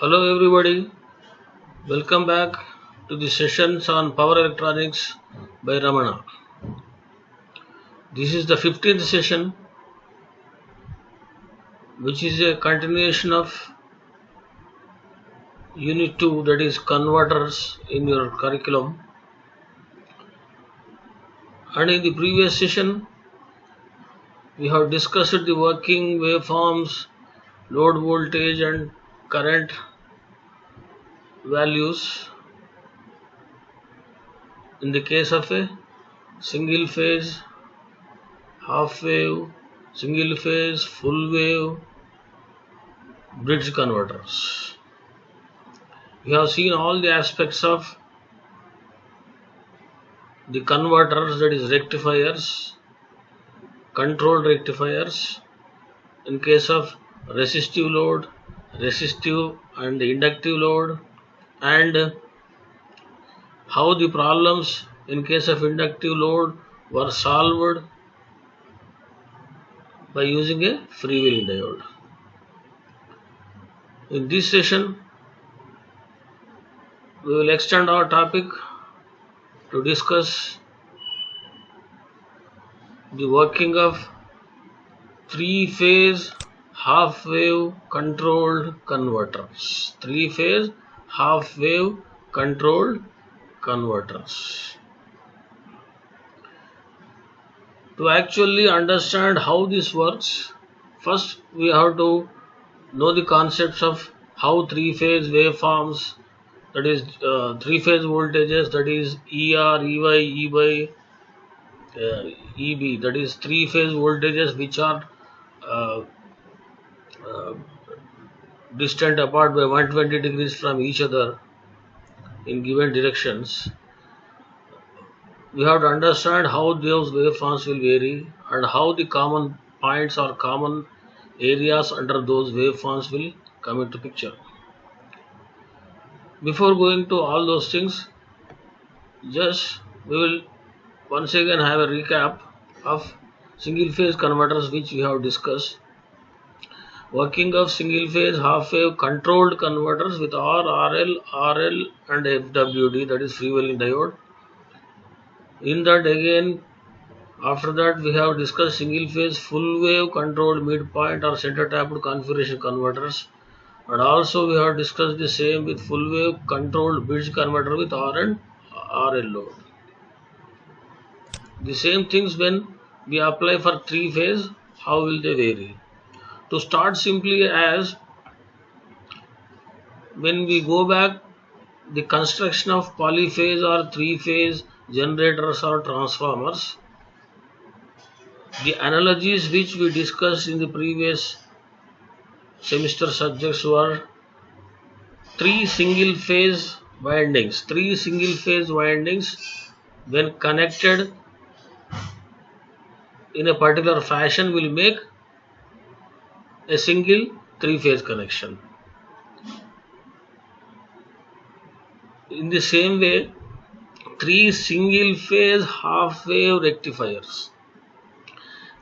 Hello everybody, welcome back to the sessions on power electronics by Ramana. This is the 15th session, which is a continuation of Unit 2, that is converters in your curriculum. And in the previous session, we have discussed the working waveforms, load voltage and current values in the case of a single phase, half wave, single phase, full wave, bridge converters. We have seen all the aspects of the converters, that is rectifiers, controlled rectifiers in case of resistive load, resistive and inductive load, and how the problems in case of inductive load were solved by using a freewheeling diode. In this session, we will extend our topic to discuss the working of three-phase half-wave controlled converters. Three-phase half-wave controlled converters. To actually understand how this works, first we have to know the concepts of how three-phase waveforms, that is three-phase voltages, that is ER, EY, EB, EB, that is three-phase voltages which are uh, distant apart by 120 degrees from each other in given directions. We have to understand how those waveforms will vary and how the common points or common areas under those waveforms will come into picture. Before going to all those things, just we will once again have a recap of single phase converters which we have discussed. Working of single phase half wave controlled converters with RL and FWD, that is freewheeling diode. In that again, after that we have discussed single phase full wave controlled midpoint or center tapped configuration converters, and also we have discussed the same with full wave controlled bridge converter with R and RL load. The same things when we apply for three phase, how will they vary? To start simply, as when we go back, the construction of polyphase or three phase generators or transformers, the analogies which we discussed in the previous semester subjects were three single phase windings. Three single phase windings, when connected in a particular fashion, will make a single three phase connection. In the same way, three single phase half wave rectifiers.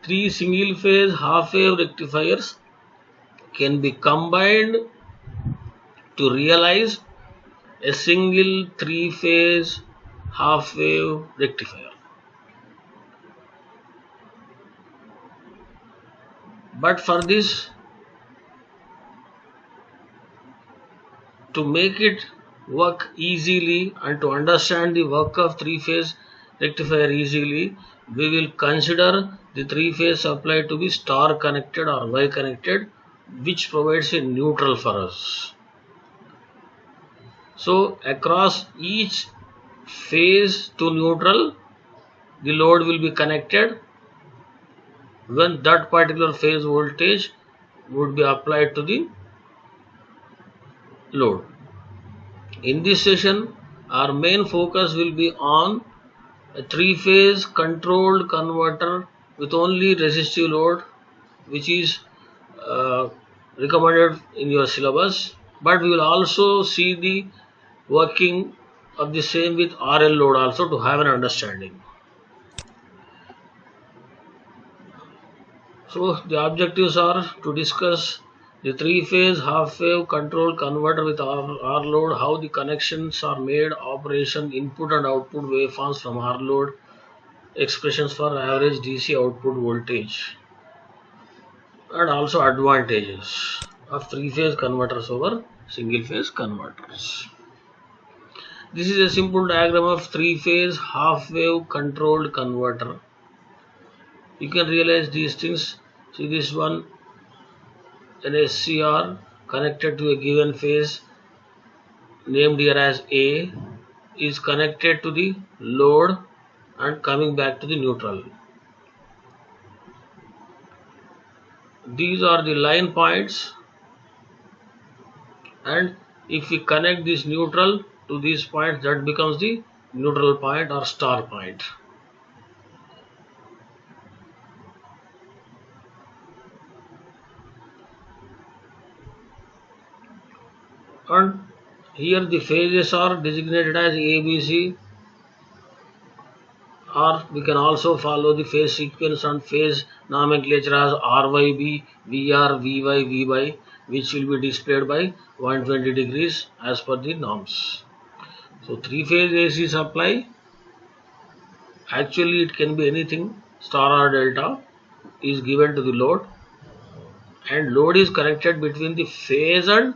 Three single phase half wave rectifiers can be combined to realize a single three phase half wave rectifier. But for this, to make it work easily and to understand the work of three phase rectifier easily, we will consider the three phase supply to be star connected or Y connected, which provides a neutral for us. So across each phase to neutral, the load will be connected when that particular phase voltage would be applied to the load. In this session, our main focus will be on a three-phase controlled converter with only resistive load, which is recommended in your syllabus, but we will also see the working of the same with RL load also to have an understanding. So the objectives are to discuss The three-phase half-wave control converter with R load, how the connections are made, operation, input and output waveforms from R load, expressions for average DC output voltage, and also advantages of three-phase converters over single-phase converters. This is a simple diagram of three-phase half-wave controlled converter. You can realize these things. See this one, an SCR connected to a given phase named here as A is connected to the load and coming back to the neutral. These are the line points, and if we connect this neutral to these points, that becomes the neutral point or star point. And here the phases are designated as ABC, or we can also follow the phase sequence and phase nomenclature as RYB, VR, VY, VY, which will be displayed by 120 degrees as per the norms. So three-phase AC supply, actually it can be anything, star or delta, is given to the load, and load is connected between the phase and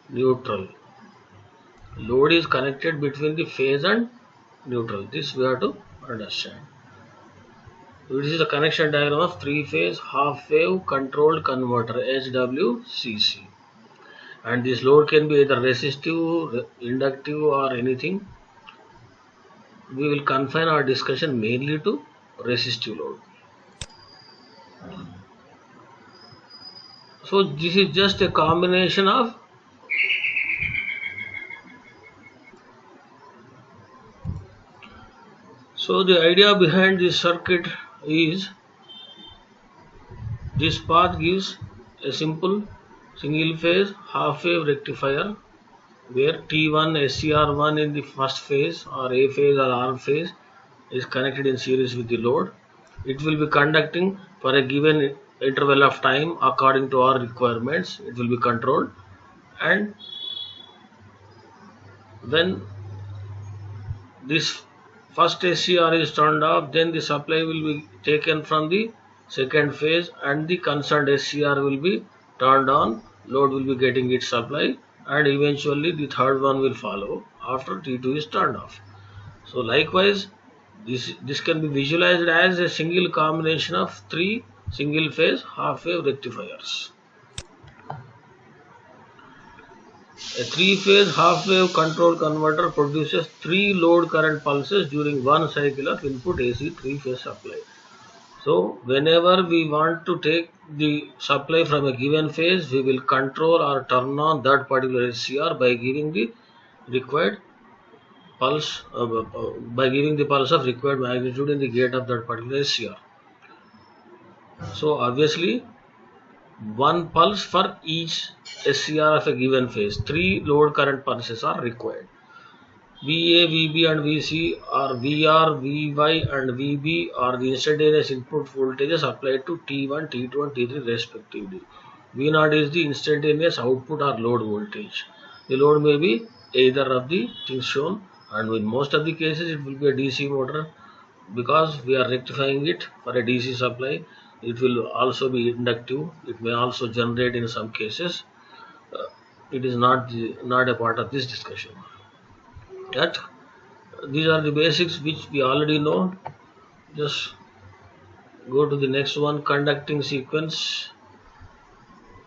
neutral. Load is connected between the phase and neutral. This we have to understand. This is the connection diagram of three-phase half-wave controlled converter HWCC. And this load can be either resistive, inductive, or anything. We will confine our discussion mainly to resistive load. So this is just a combination of So the idea behind this circuit is this path gives a simple single phase half wave rectifier where T1 SCR1 in the first phase or A phase or R phase is connected in series with the load. It will be conducting for a given interval of time according to our requirements. It will be controlled, and when this first SCR is turned off, then the supply will be taken from the second phase and the concerned SCR will be turned on, load will be getting its supply, and eventually the third one will follow after T2 is turned off. So likewise, this can be visualized as a single combination of three single phase half wave rectifiers. A three-phase half-wave control converter produces three load current pulses during one cycle of input AC three-phase supply. So, whenever we want to take the supply from a given phase, we will control or turn on that particular SCR by giving the required pulse, by giving the pulse of required magnitude in the gate of that particular SCR. So, obviously, one pulse for each SCR of a given phase. Three load current pulses are required. VA, VB and VC or VR, VY and VB are the instantaneous input voltages applied to T1, T2 and T3 respectively. V0 is the instantaneous output or load voltage. The load may be either of the things shown, and in most of the cases it will be a DC motor because we are rectifying it for a DC supply. It will also be inductive. It may also generate in some cases. It is not a part of this discussion. Yet these are the basics which we already know. Just go to the next one, conducting sequence.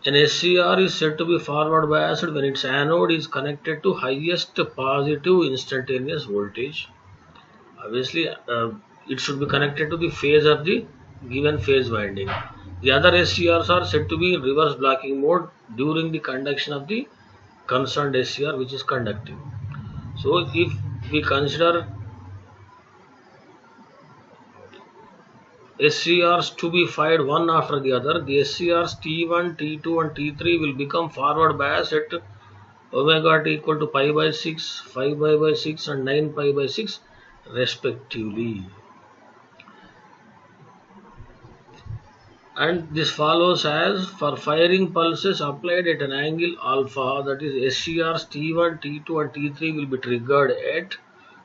An SCR is said to be forward biased when its anode is connected to highest positive instantaneous voltage. Obviously, it should be connected to the phase of the given phase winding. The other SCRs are said to be in reverse blocking mode during the conduction of the concerned SCR which is conducting. So if we consider SCRs to be fired one after the other, the SCRs T1, T2 and T3 will become forward bias at omega t equal to pi by 6, 5 pi by 6 and 9 pi by 6 respectively. and this follows as for firing pulses applied at an angle alpha, that is SCRs T1, T2 and T3 will be triggered at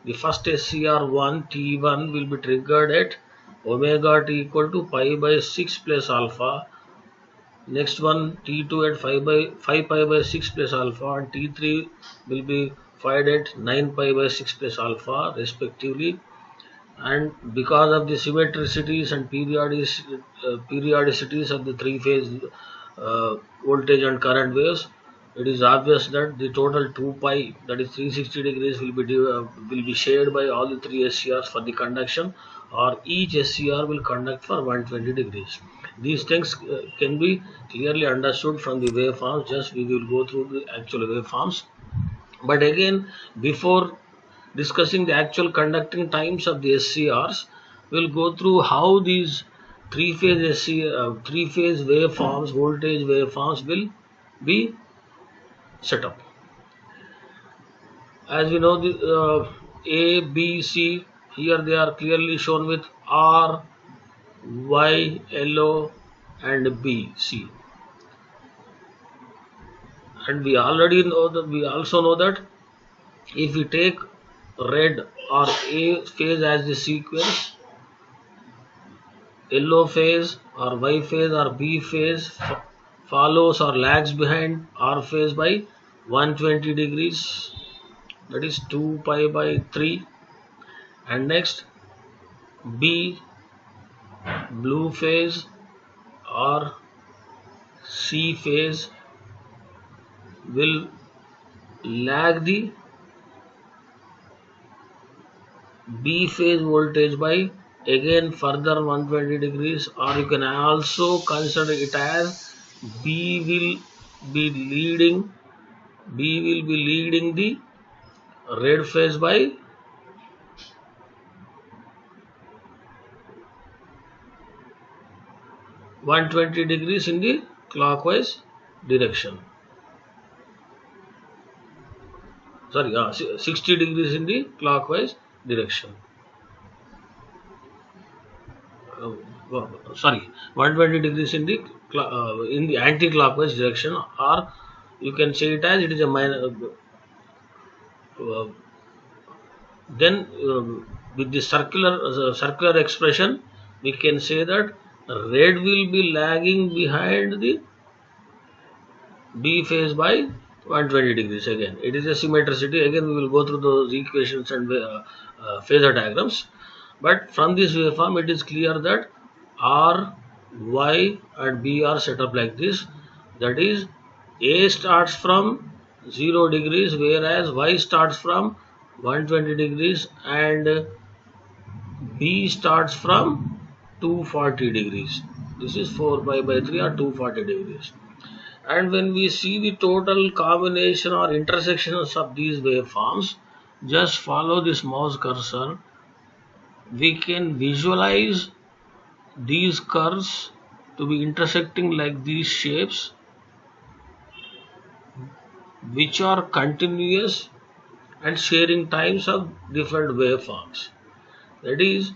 the first SCR1 T1 will be triggered at omega t equal to pi by 6 plus alpha. Next one T2 at 5 pi by 6 plus alpha, and T3 will be fired at 9 pi by 6 plus alpha respectively. And because of the symmetricities and periodicities of the three-phase voltage and current waves, it is obvious that the total 2 pi, that is 360 degrees, will be shared by all the three SCRs for the conduction, or each SCR will conduct for 120 degrees. These things can be clearly understood from the waveforms. Just we will go through the actual waveforms. But again, before discussing the actual conducting times of the SCRs, we'll go through how these three-phase waveforms, voltage waveforms will be set up. As we know, the A, B, C, here they are clearly shown with R, Y, L, and B, C. And we already know that, we also know that if we take red or A phase as the sequence, yellow phase or Y phase or B phase follows or lags behind R phase by 120 degrees, that is 2 pi by 3. And next B, blue phase or C phase will lag the B phase voltage by again further 120 degrees, or you can also consider it as B will be leading the red phase by 120 degrees in the clockwise direction. Sorry, 60 degrees in the clockwise direction. Sorry, 120 degrees in the anti-clockwise direction, or you can say it as it is a minor. Then with the circular expression, we can say that red will be lagging behind the B phase by 120 degrees. Again, it is a symmetricity. Again, we will go through those equations and phasor diagrams. But from this waveform, it is clear that R, Y and B are set up like this. That is, A starts from 0 degrees, whereas Y starts from 120 degrees, and B starts from 240 degrees. This is 4 pi by 3 or 240 degrees. And when we see the total combination or intersections of these waveforms, just follow this mouse cursor. We can visualize these curves to be intersecting like these shapes, which are continuous and sharing times of different waveforms. That is,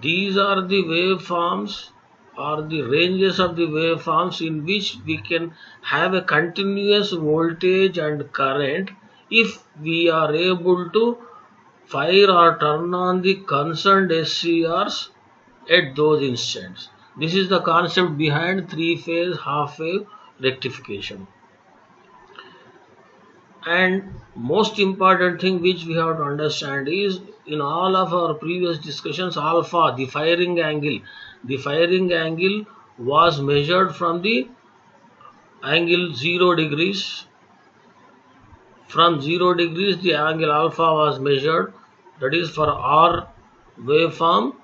these are the waveforms or the ranges of the waveforms in which we can have a continuous voltage and current if we are able to fire or turn on the concerned SCRs at those instants. This is the concept behind three-phase half-wave rectification. And most important thing which we have to understand is, in all of our previous discussions, alpha, the firing angle was measured from the angle 0 degrees. From 0 degrees the angle alpha was measured. That is, for R waveform,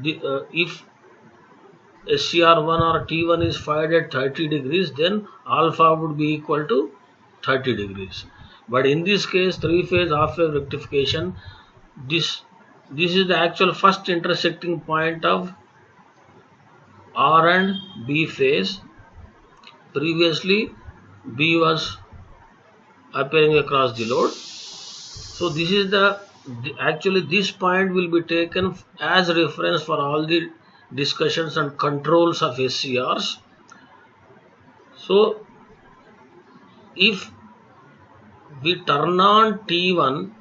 if SCR1 or T1 is fired at 30 degrees, then alpha would be equal to 30 degrees. But in this case, three-phase half-wave rectification, this is the actual first intersecting point of R and B phase. Previously, B was appearing across the load. So this point will be taken as reference for all the discussions and controls of SCRs. So if we turn on T1,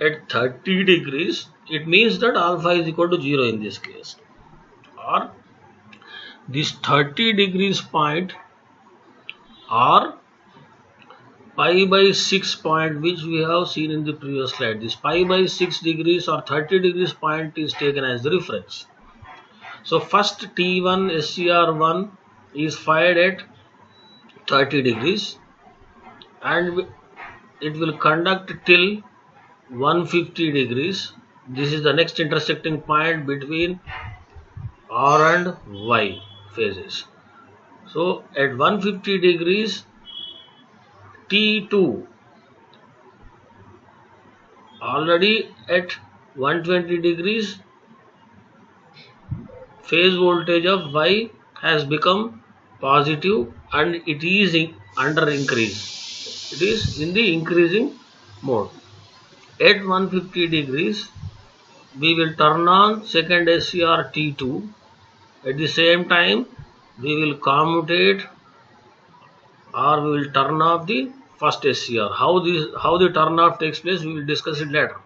at 30 degrees, it means that alpha is equal to 0 in this case. Or this 30 degrees point or pi by 6 point, which we have seen in the previous slide. This pi by 6 degrees or 30 degrees point is taken as the reference. So first T1 SCR1 is fired at 30 degrees and it will conduct till 150 degrees. This is the next intersecting point between R and Y phases. So at 150 degrees, T2 already at 120 degrees, phase voltage of Y has become positive and it is under increase. It is in the increasing mode. At 150 degrees, we will turn on second SCR T2. At the same time, we will commutate or we will turn off the first SCR. How the turn off takes place, we will discuss it later.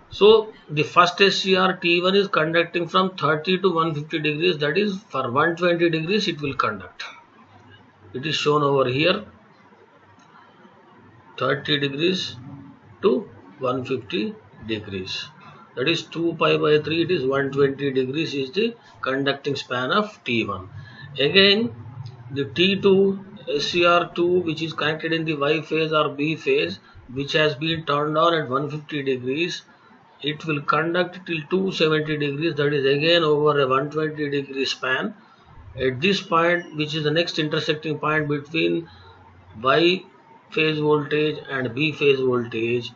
So the first SCR T1 is conducting from 30 to 150 degrees, that is for 120 degrees it will conduct. It is shown over here, 30 degrees to 150 degrees. That is 2 pi by 3, it is 120 degrees is the conducting span of T1. Again, the T2 SCR2, which is connected in the Y phase or B phase, which has been turned on at 150 degrees, it will conduct till 270 degrees, that is again over a 120 degree span. At this point, which is the next intersecting point between Y phase voltage and B phase voltage,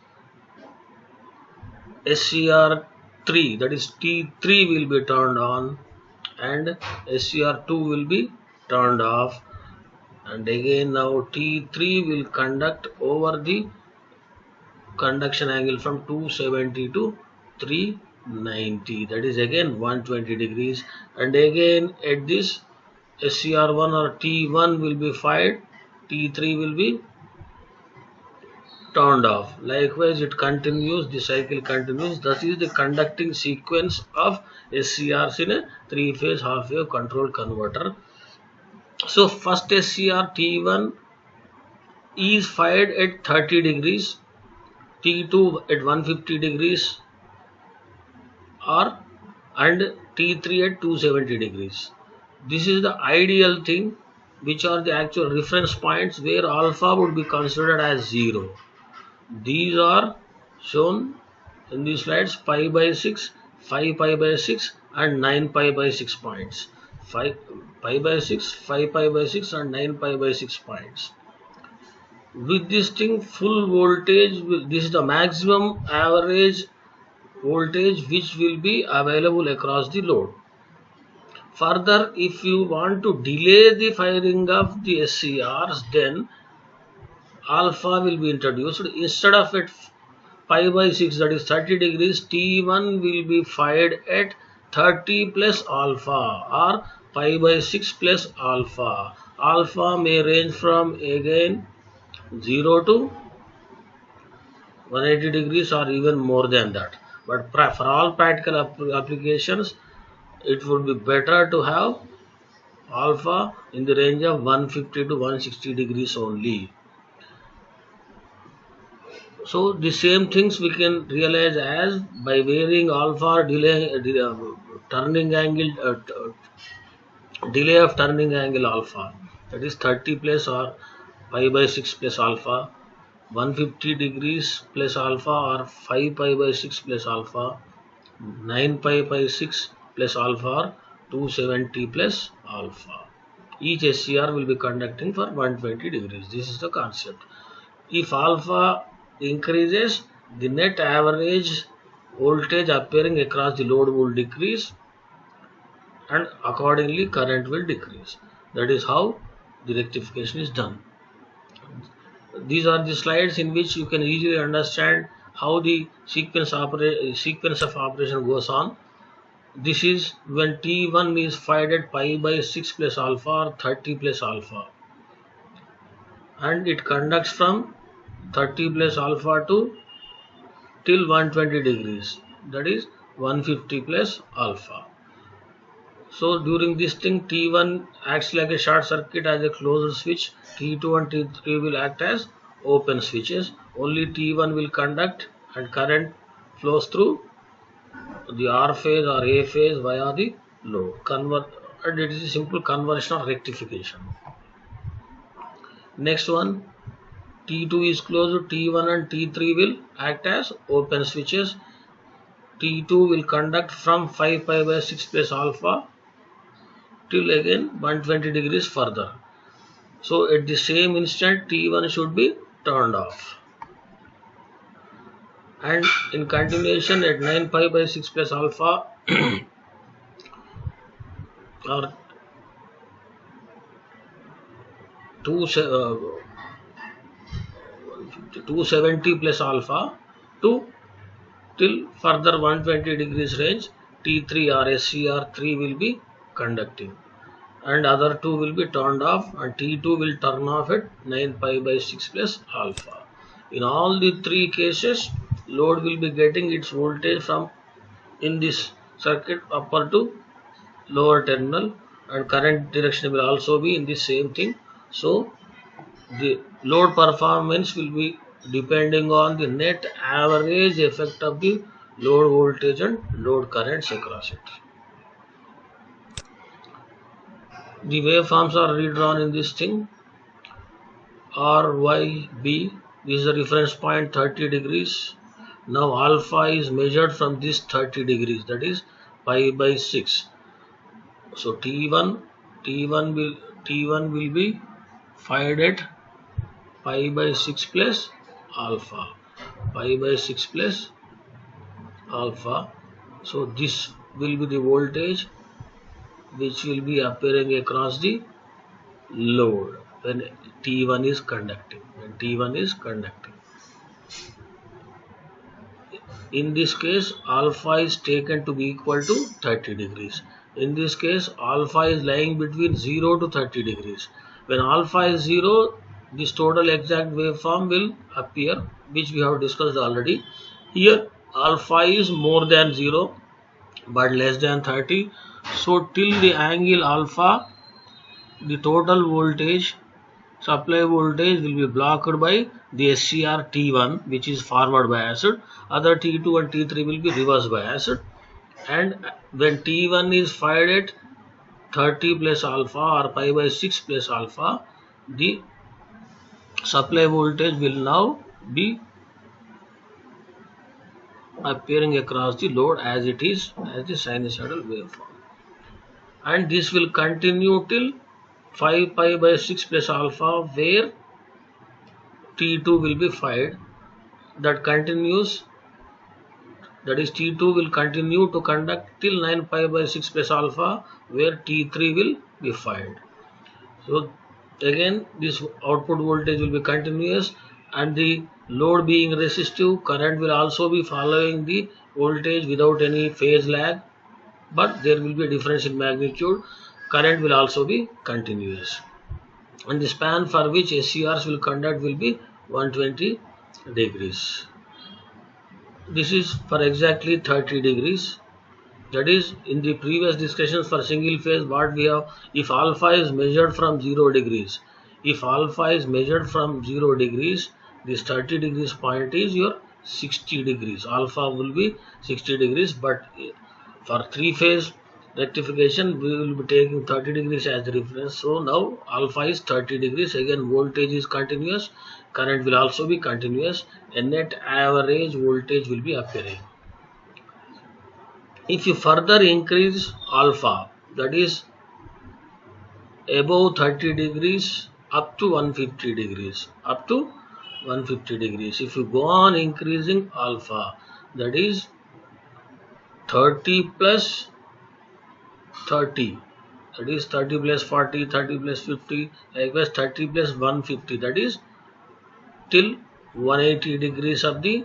SCR3, that is T3 will be turned on and SCR2 will be turned off, and again now T3 will conduct over the conduction angle from 270 to 390, that is again 120 degrees, and again at this SCR1 or T1 will be fired, T3 will be turned off. Likewise it continues, the cycle continues. That is the conducting sequence of SCRs in a 3-phase half-wave control converter. So first SCR T1 is fired at 30 degrees, T2 at 150 degrees and T3 at 270 degrees. This is the ideal thing, which are the actual reference points where alpha would be considered as 0. These are shown in the slides: pi by 6, 5 pi by 6 and 9 pi by 6 points. 5 pi by 6, 5 pi by 6 and 9 pi by 6 points. With this thing, full voltage, this is the maximum average voltage which will be available across the load. Further, if you want to delay the firing of the SCRs, then alpha will be introduced. Instead of at pi by 6, that is 30 degrees, T1 will be fired at 30 plus alpha or pi by 6 plus alpha. Alpha may range from again 0 to 180 degrees or even more than that. But for all practical applications, it would be better to have alpha in the range of 150 to 160 degrees only. So the same things we can realize as by varying alpha turning angle, delay of turning angle alpha, that is 30 plus or pi by 6 plus alpha, 150 degrees plus alpha or 5 pi by 6 plus alpha, 9 pi by 6 plus alpha or 270 plus alpha. Each SCR will be conducting for 120 degrees. This is the concept. If alpha increases, the net average voltage appearing across the load will decrease and accordingly current will decrease. That is how the rectification is done. These are the slides in which you can easily understand how the sequence of operation goes on. This is when T1 is fired at pi by 6 plus alpha or 30 plus alpha, and it conducts from 30 plus alpha to till 120 degrees, that is 150 plus alpha. So during this thing, T1 acts like a short circuit as a closed switch. T2 and T3 will act as open switches. Only T1 will conduct and current flows through the R phase or A phase via the load. And it is a simple conversion or rectification. Next one, T2 is closed, T1 and T3 will act as open switches. T2 will conduct from 5 pi by 6 plus alpha till again 120 degrees further. So at the same instant, T1 should be turned off. And in continuation at 9 pi by 6 plus alpha or 270 plus alpha to till further 120 degrees range, T3 or SCR3 will be conducting, and other two will be turned off, and T2 will turn off at 9 pi by 6 plus alpha. In all the three cases, load will be getting its voltage from in this circuit upper to lower terminal, and current direction will also be in the same thing. So the load performance will be depending on the net average effect of the load voltage and load currents across it. The waveforms are redrawn in this thing. RYB, this is the reference point 30 degrees. Now alpha is measured from this 30 degrees, that is pi by 6. So T1 will be fired at pi by 6 plus alpha. Pi by 6 plus alpha. So this will be the voltage which will be appearing across the load when T1 is conducting. In this case, alpha is taken to be equal to 30 degrees. In this case, alpha is lying between 0 to 30 degrees. When alpha is 0, this total exact waveform will appear, which we have discussed already. Here, alpha is more than 0 but less than 30. So till the angle alpha, the total voltage, supply voltage will be blocked by the SCR T1, which is forward biased. Other T2 and T3 will be reverse biased. And when T1 is fired at 30 plus alpha or pi by 6 plus alpha, the supply voltage will now be appearing across the load as it is, as the sinusoidal waveform. And this will continue till 5 pi by 6 plus alpha, where T2 will be fired. That continues, that is T2 will continue to conduct till 9 pi by 6 plus alpha, where T3 will be fired. So again, this output voltage will be continuous, and the load being resistive, current will also be following the voltage without any phase lag, but there will be a difference in magnitude. Current will also be continuous, and the span for which SCRs will conduct will be 120 degrees. This is for exactly 30 degrees. That is, in the previous discussions for single phase, what we have, if alpha is measured from 0 degrees, this 30 degrees point is your 60 degrees. Alpha will be 60 degrees, but for three phase rectification, we will be taking 30 degrees as the reference. So now alpha is 30 degrees. Again, voltage is continuous, current will also be continuous, and net average voltage will be appearing. If you further increase alpha, that is above 30 degrees up to 150 degrees, if you go on increasing alpha, that is 30 plus 30, that is 30 plus 40, 30 plus 50, likewise 30 plus 150, that is till 180 degrees of the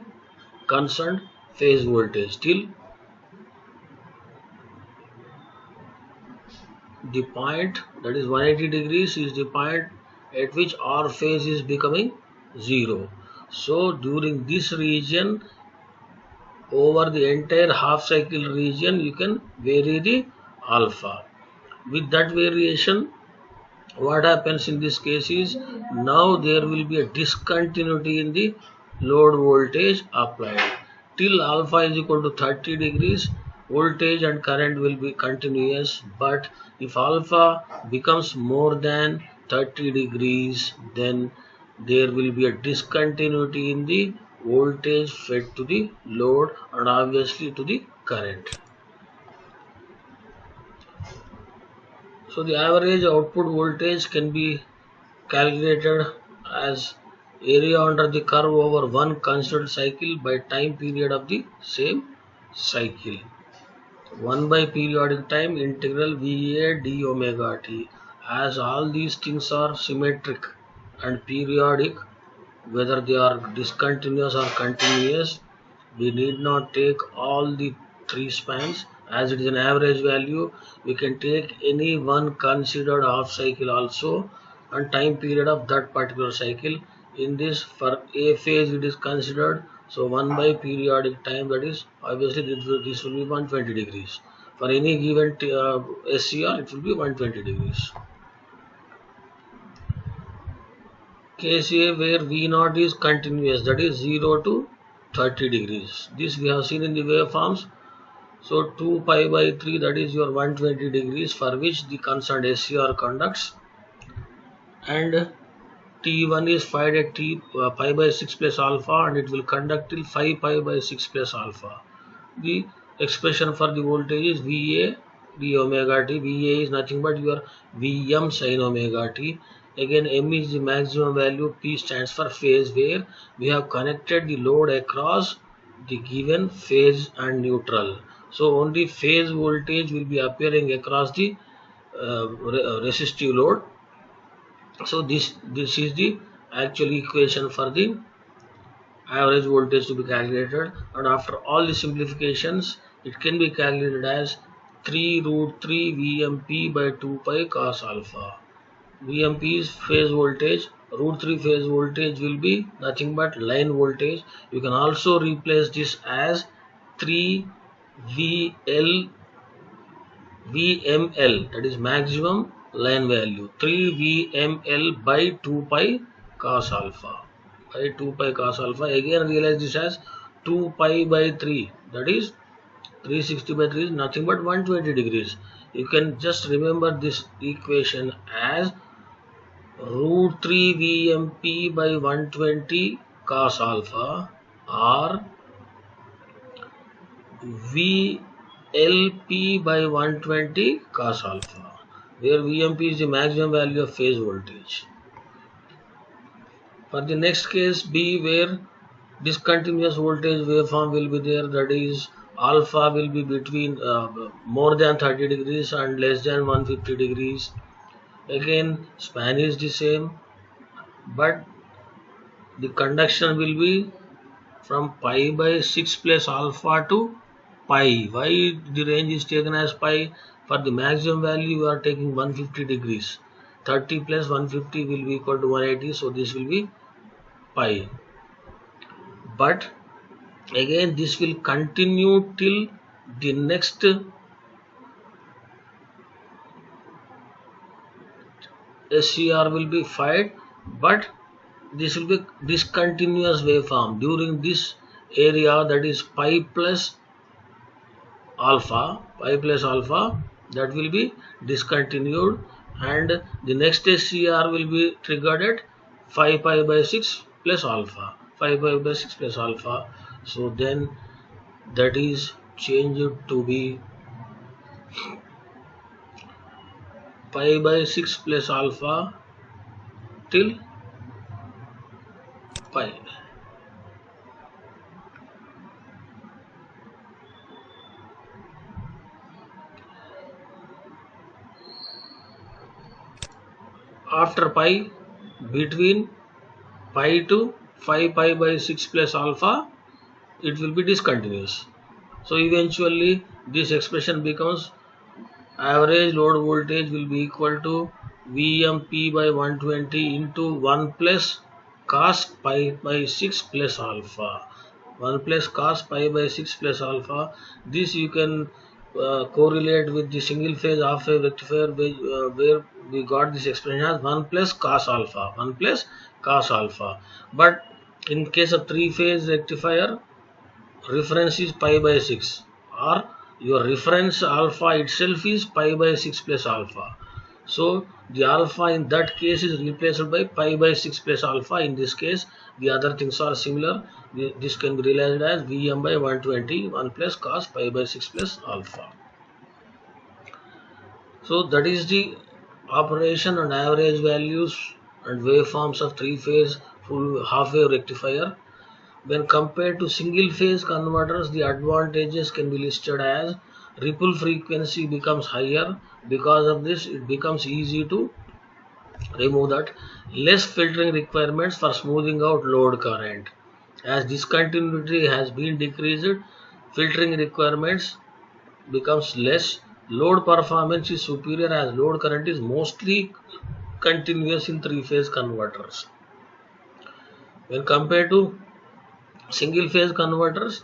concerned phase voltage till the point, that is 180 degrees, is the point at which R phase is becoming 0. So during this region, over the entire half cycle region, you can vary the alpha. With that variation, what happens in this case is, now there will be a discontinuity in the load voltage applied. Till alpha is equal to 30 degrees, voltage and current will be continuous, but if alpha becomes more than 30 degrees, then there will be a discontinuity in the voltage fed to the load and obviously to the current. So the average output voltage can be calculated as area under the curve over one considered cycle by time period of the same cycle. 1 by periodic time integral VA d omega t. As all these things are symmetric and periodic, whether they are discontinuous or continuous, we need not take all the three spans. As it is an average value, we can take any one considered half cycle also and time period of that particular cycle. In this, for A phase it is considered, so 1 by periodic time, that is obviously this will be 120 degrees. For any given SCR, it will be 120 degrees. Case A where V0 is continuous, that is 0 to 30 degrees. This we have seen in the waveforms. So 2 pi by 3, that is your 120 degrees, for which the concerned SCR conducts, and T1 is 5 at pi by 6 plus alpha, and it will conduct till 5 pi by 6 plus alpha. The expression for the voltage is VA d omega t. VA is nothing but your Vm sin omega t. Again, M is the maximum value, P stands for phase, where we have connected the load across the given phase and neutral. So only phase voltage will be appearing across the resistive load. So this is the actual equation for the average voltage to be calculated, and after all the simplifications, it can be calculated as 3 root 3 Vmp by 2 pi cos alpha. Vmp is phase voltage, root 3 phase voltage will be nothing but line voltage. You can also replace this as 3 VL VML, that is maximum line value, 3 VML by 2 pi cos alpha. By 2 pi cos alpha. Again realize this as 2 pi by 3, that is 360 by 3 is nothing but 120 degrees. You can just remember this equation as root 3 Vmp by 120 cos alpha, or VLP by 120 cos alpha, where Vmp is the maximum value of phase voltage. For the next case B, where discontinuous voltage waveform will be there, that is alpha will be between more than 30 degrees and less than 150 degrees. Again, span is the same, but the conduction will be from pi by 6 plus alpha to pi. Why the range is taken as pi? For the maximum value you are taking 150 degrees. 30 plus 150 will be equal to 180, so this will be pi. But again, this will continue till the next SCR will be fired, but this will be discontinuous waveform during this area, that is pi plus alpha, that will be discontinued, and the next SCR will be triggered at 5 pi by 6 plus alpha, 5 pi by 6 plus alpha. So then that is changed to be pi by 6 plus alpha till pi. After pi, between pi to 5 pi by 6 plus alpha, it will be discontinuous. So eventually this expression becomes average load voltage will be equal to VMP by 120 into 1 plus cos pi by 6 plus alpha. 1 plus cos pi by 6 plus alpha. This you can correlate with the single phase half wave rectifier where we got this expression as 1 plus cos alpha. 1 plus cos alpha. But in case of 3-phase rectifier, reference is pi by 6, or your reference alpha itself is pi by 6 plus alpha. So the alpha in that case is replaced by pi by 6 plus alpha. In this case, the other things are similar. This can be realized as Vm by 120, 1 plus cos pi by 6 plus alpha. So that is the operation and average values and waveforms of 3-phase full half-wave rectifier. When compared to single-phase converters, the advantages can be listed as ripple frequency becomes higher. Because of this, it becomes easy to remove that. Less filtering requirements for smoothing out load current. As discontinuity has been decreased, filtering requirements becomes less. Load performance is superior as load current is mostly continuous in 3-phase converters. When compared to single phase converters,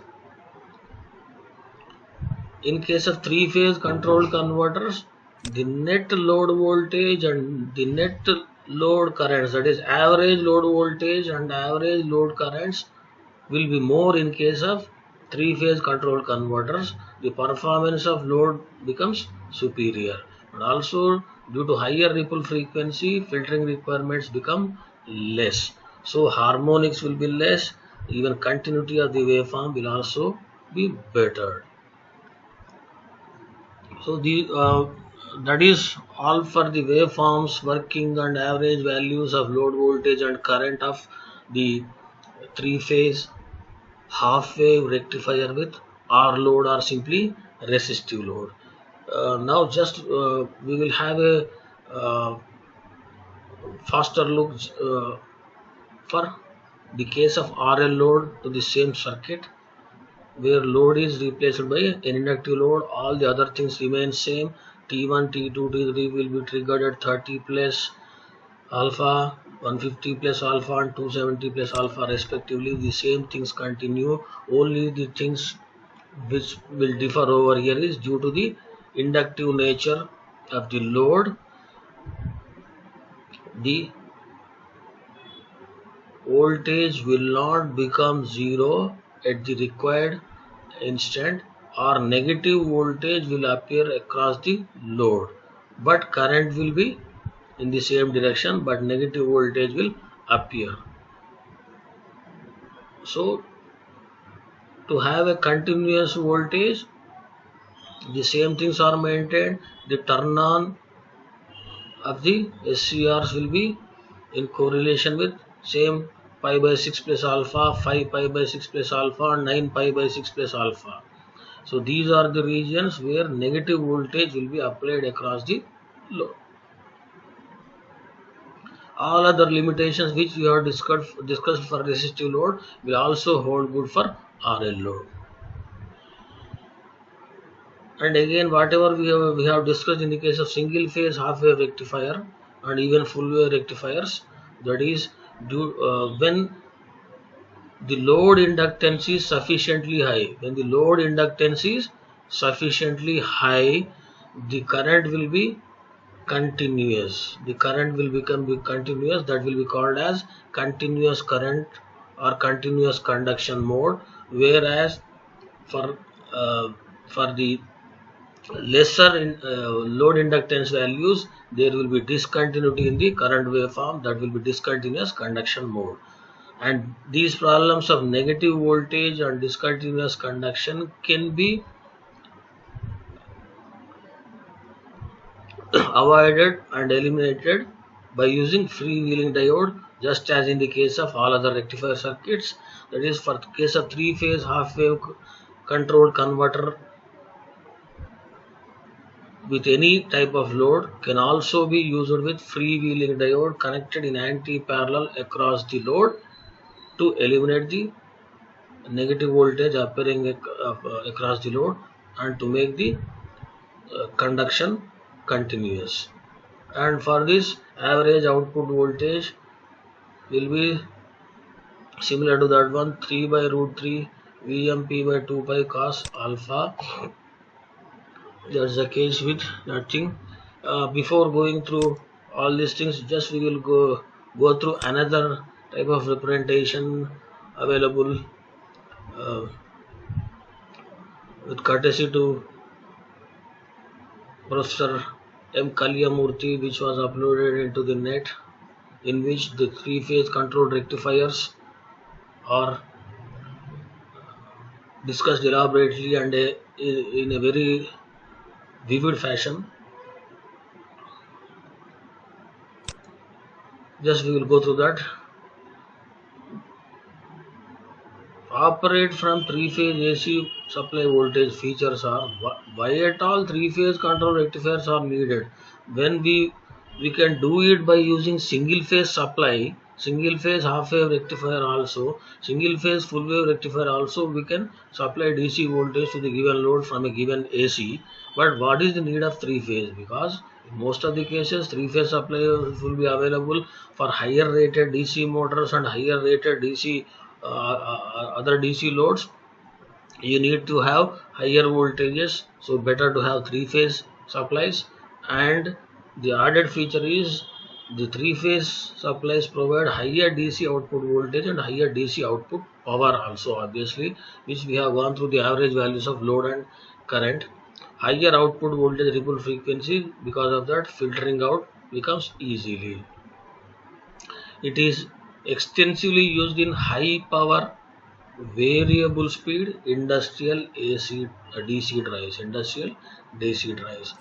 in case of 3-phase controlled converters, the net load voltage and the net load currents, that is average load voltage and average load currents, will be more in case of 3-phase controlled converters. The performance of load becomes superior, and also due to higher ripple frequency, filtering requirements become less. So harmonics will be less, even continuity of the waveform will also be better. So that is all for the waveforms, working and average values of load voltage and current of the 3-phase half-wave rectifier with R load or simply resistive load. Now just we will have a faster look for the case of RL load to the same circuit, where load is replaced by an inductive load. All the other things remain same. T1, T2, T3 will be triggered at 30 plus alpha, 150 plus alpha and 270 plus alpha respectively. The same things continue. Only the things which will differ over here is due to the inductive nature of the load. The voltage will not become zero at the required instant, or negative voltage will appear across the load, but current will be in the same direction, but negative voltage will appear. So to have a continuous voltage, the same things are maintained. The turn on of the SCRs will be in correlation with same pi by 6 plus alpha, 5 pi by 6 plus alpha and 9 pi by 6 plus alpha. So these are the regions where negative voltage will be applied across the load. All other limitations which we have discussed for resistive load will also hold good for RL load. And again, whatever we have discussed in the case of single phase half wave rectifier and even full wave rectifiers, that is when the load inductance is sufficiently high. When the load inductance is sufficiently high, the current will be continuous. The current will become continuous. That will be called as continuous current or continuous conduction mode. Whereas for the lesser load inductance values, there will be discontinuity in the current waveform. That will be discontinuous conduction mode. And these problems of negative voltage and discontinuous conduction can be avoided and eliminated by using freewheeling diode, just as in the case of all other rectifier circuits. That is, for the case of 3-phase half-wave controlled converter with any type of load can also be used with freewheeling diode connected in anti-parallel across the load to eliminate the negative voltage appearing across the load and to make the conduction continuous. And for this, average output voltage will be similar to that one, 3 by root 3 Vmp by 2 pi cos alpha. That's the case with that thing. Before going through all these things, just we will go through another type of representation available uh, with courtesy to Professor M. Kalyamurthy, which was uploaded into the net, in which the three-phase control rectifiers are discussed elaborately and in a very vivid fashion. Just we will go through that. Operate from three-phase AC supply voltage features are why at all three-phase control rectifiers are needed. When we can do it by using single-phase supply, single-phase half-wave rectifier also, single-phase full-wave rectifier also, we can supply DC voltage to the given load from a given AC. But what is the need of three-phase? Because in most of the cases, three-phase supply will be available for higher rated DC motors and higher rated DC other DC loads. You need to have higher voltages, so better to have three-phase supplies. And the added feature is the three-phase supplies provide higher DC output voltage and higher DC output power also, obviously, which we have gone through the average values of load and current. Higher output voltage ripple frequency, because of that filtering out becomes easily. It is extensively used in high power variable speed industrial DC drives.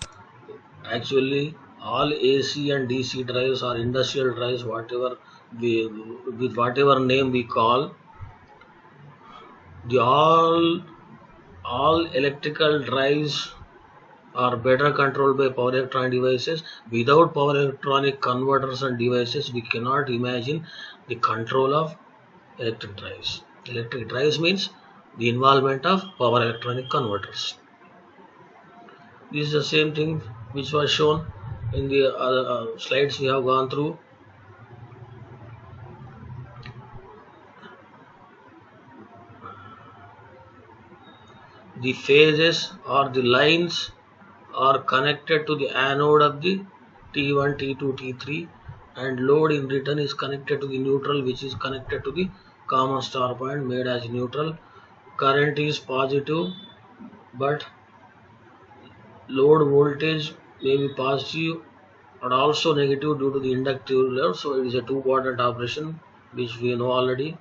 Actually, all AC and DC drives are industrial drives, whatever with whatever name we call. The all electrical drives are better controlled by power electronic devices. Without power electronic converters and devices, we cannot imagine the control of electric drives. Electric drives means the involvement of power electronic converters. This is the same thing which was shown in the slides we have gone through. The phases or the lines are connected to the anode of the T1, T2, T3, and load in return is connected to the neutral, which is connected to the common star point made as neutral. Current is positive, but load voltage may be positive and also negative due to the inductive load. So it is a two-quadrant operation, which we know already.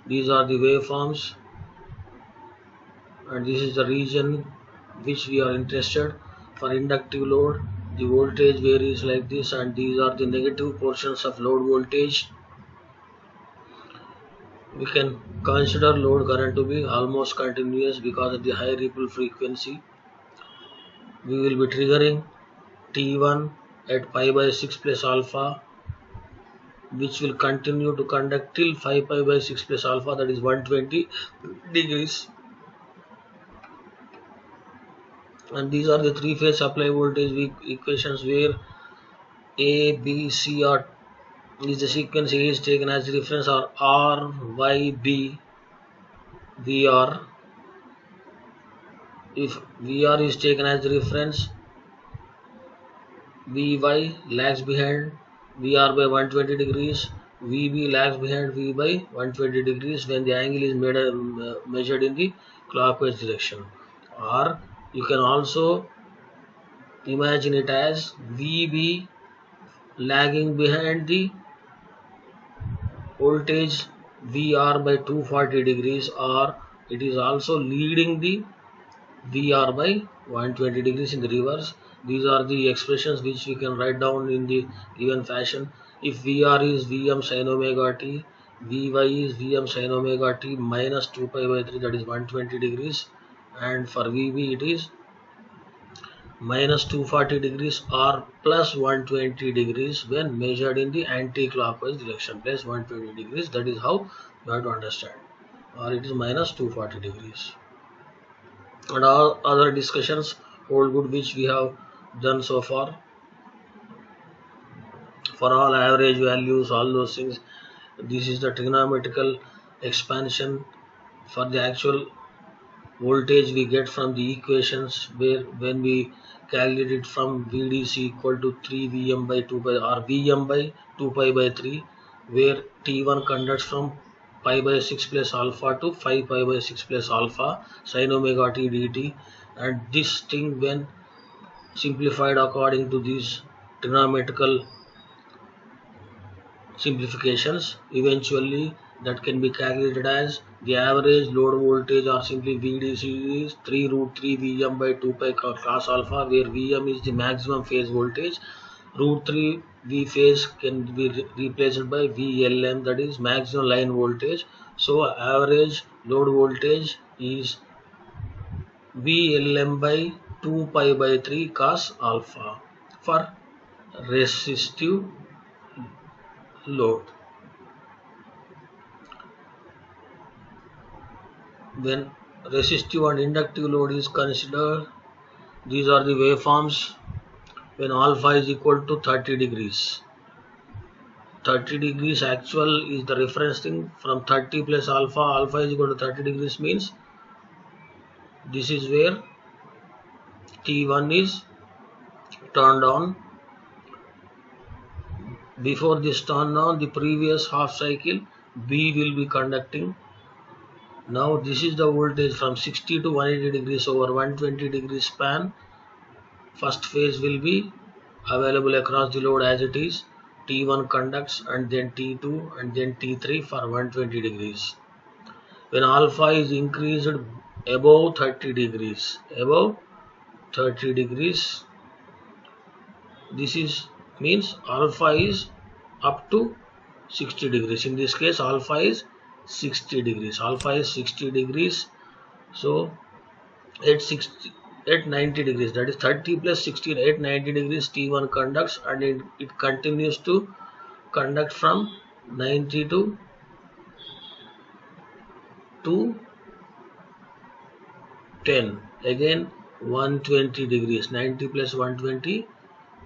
These are the waveforms, and this is the region which we are interested. For inductive load, the voltage varies like this, and these are the negative portions of load voltage. We can consider load current to be almost continuous because of the high ripple frequency. We will be triggering T1 at pi by 6 plus alpha, which will continue to conduct till 5 pi by 6 plus alpha, that is 120 degrees. And these are the three-phase supply voltage equations where A, B, C are is the sequence A is taken as reference, or R, Y, B, VR. If VR is taken as reference, VY lags behind VR by 120 degrees, VB lags behind V by 120 degrees when the angle is measured in the clockwise direction. Or you can also imagine it as VB lagging behind the voltage VR by 240 degrees, or it is also leading the VR by 120 degrees in the reverse. These are the expressions which we can write down in the given fashion. If VR is Vm sin omega t, Vy is Vm sin omega t minus 2 pi by 3, that is 120 degrees, and for Vb it is minus 240 degrees or plus 120 degrees when measured in the anti-clockwise direction, plus 120 degrees. That is how you have to understand. or it is minus 240 degrees. And all other discussions hold good which we have done so far. For all average values, all those things, this is the trigonometrical expansion for the actual voltage we get from the equations, where when we calculate it from VDC equal to 3 Vm by 2 pi or Vm by 2 pi by 3, where T1 conducts from pi by 6 plus alpha to 5 pi by 6 plus alpha sin omega t dt, and this thing when simplified according to these trigonometrical simplifications, eventually that can be calculated as the average load voltage, or simply VDC, is 3 root 3 Vm by 2 pi cos alpha, where Vm is the maximum phase voltage. Root 3 V phase can be replaced by VLM, that is maximum line voltage. So average load voltage is VLM by 2 pi by 3 cos alpha for resistive load. When resistive and inductive load is considered, these are the waveforms when alpha is equal to 30 degrees. 30 degrees actual is the reference thing. From 30 plus alpha is equal to 30 degrees means this is where T1 is turned on. Before this turn on, the previous half cycle B will be conducting. Now this is the voltage from 60 to 180 degrees over 120 degrees span. First phase will be available across the load as it is. T1 conducts, and then T2 and then T3 for 120 degrees. When alpha is increased above 30 degrees, this is means alpha is up to 60 degrees. In this case alpha is 60 degrees. So at 90 degrees, that is 30 plus 16, at 90 degrees T1 conducts, and it continues to conduct from 90 to 10, again 120 degrees, 90 plus 120,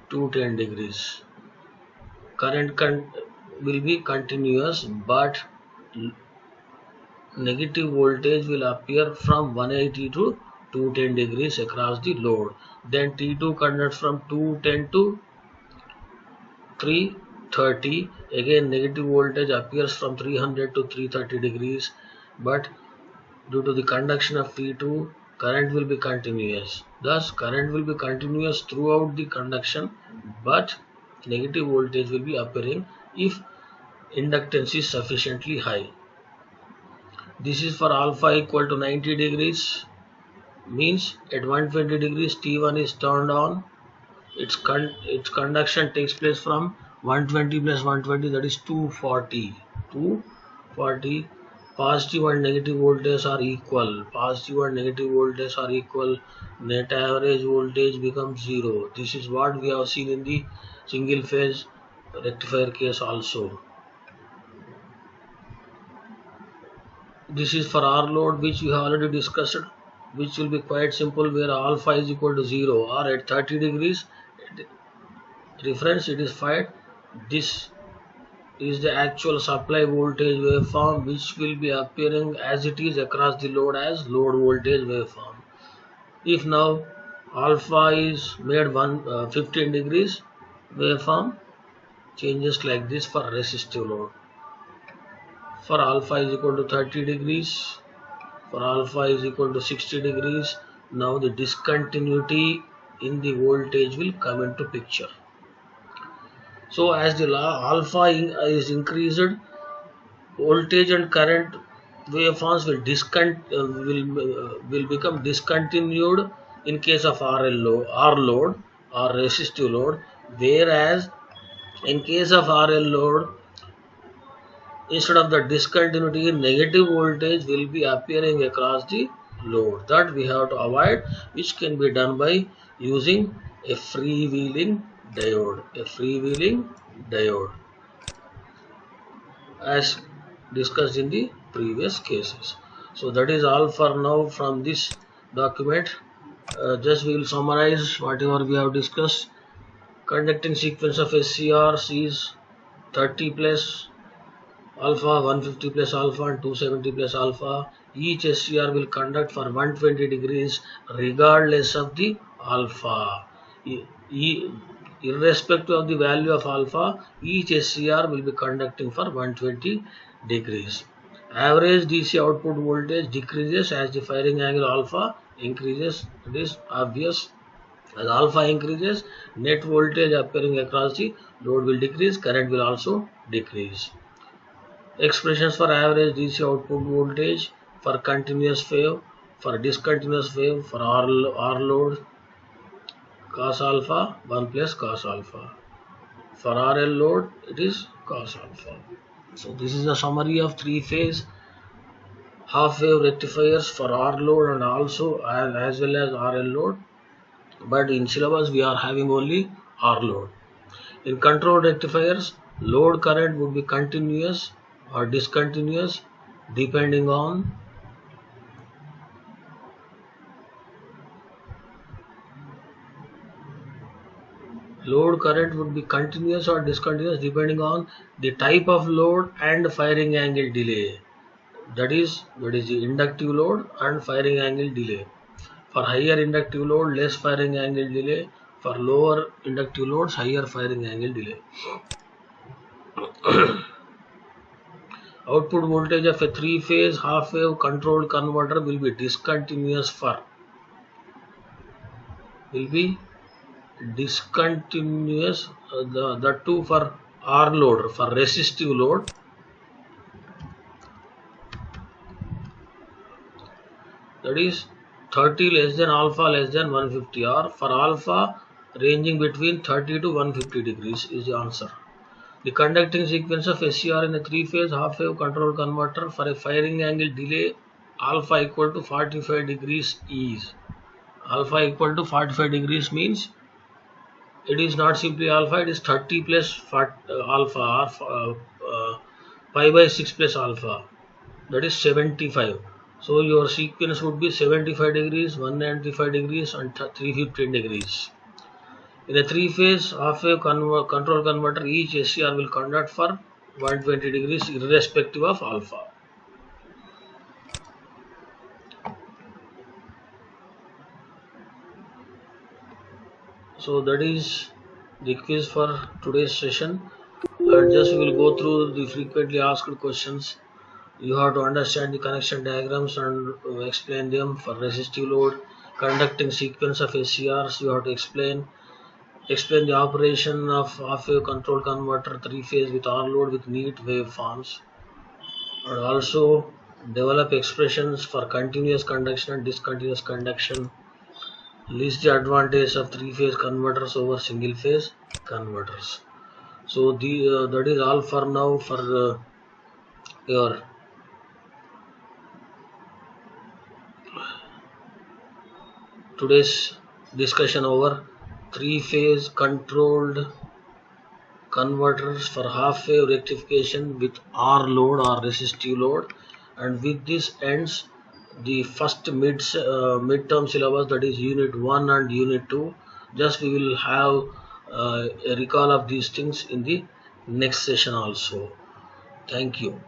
210 degrees. Current will be continuous, but negative voltage will appear from 180 to 210 degrees across the load. Then T2 conducts from 210 to 330. Again negative voltage appears from 300 to 330 degrees, but due to the conduction of T2, current will be continuous. Thus current will be continuous throughout the conduction, but negative voltage will be appearing if inductance is sufficiently high. This is for alpha equal to 90 degrees, means at 120 degrees T1 is turned on. Its conduction takes place from 120 plus 120, that is 240. Positive and negative voltages are equal. Net average voltage becomes 0. This is what we have seen in the single phase rectifier case also. This is for R load, which we have already discussed, which will be quite simple, where alpha is equal to 0 or at 30 degrees reference it is fired. This is the actual supply voltage waveform, which will be appearing as it is across the load as load voltage waveform. If now alpha is made 15 degrees, waveform changes like this for resistive load. For alpha is equal to 30 degrees, for alpha is equal to 60 degrees. Now the discontinuity in the voltage will come into picture. So as the alpha is increased, voltage and current waveforms will become discontinued in case of R load or resistive load, whereas in case of RL load, instead of the discontinuity, negative voltage will be appearing across the load. That we have to avoid, which can be done by using a freewheeling diode. As discussed in the previous cases. So that is all for now from this document. Just we will summarize whatever we have discussed. Conducting sequence of SCRs is 30 plus alpha, 150 plus alpha and 270 plus alpha. Each SCR will conduct for 120 degrees regardless of the alpha. Irrespective of the value of alpha, each SCR will be conducting for 120 degrees. Average DC output voltage decreases as the firing angle alpha increases. It is obvious. As alpha increases, net voltage appearing across the load will decrease, current will also decrease. Expressions for average DC output voltage, for continuous wave, for discontinuous wave, for R load, cos alpha 1 plus cos alpha. For RL load, it is cos alpha. So this is a summary of three-phase half-wave rectifiers for R load and also as well as RL load. But in syllabus we are having only R load. In control rectifiers, load current would be continuous or discontinuous depending on load current would be continuous or discontinuous depending on the type of load and firing angle delay. That is the inductive load and firing angle delay. For higher inductive load, less firing angle delay. For lower inductive loads, higher firing angle delay. Output voltage of a three-phase half-wave controlled converter will be discontinuous for the two for R load, for resistive load. That is 30 less than alpha less than 150 R. For alpha ranging between 30 to 150 degrees is the answer. The conducting sequence of SCR in a three-phase half-wave control converter for a firing angle delay alpha equal to 45 degrees is. Alpha equal to 45 degrees means it is not simply alpha, it is 30 plus alpha or pi by 6 plus alpha. That is 75. So your sequence would be 75 degrees, 195 degrees and 315 degrees. In a three-phase half-wave control converter, each SCR will conduct for 120 degrees irrespective of alpha. So that is the quiz for today's session. Just we will go through the frequently asked questions. You have to understand the connection diagrams and explain them. For resistive load, conducting sequence of SCRs, you have to explain the operation of half-wave control converter three-phase with R load with neat waveforms, and also develop expressions for continuous conduction and discontinuous conduction. List the advantage of three-phase converters over single-phase converters. So that is all for now for your today's discussion over three-phase controlled converters for half-wave rectification with R load or resistive load. And with this ends the first midterm syllabus, that is unit 1 and unit 2. Just we will have a recall of these things in the next session also. Thank you.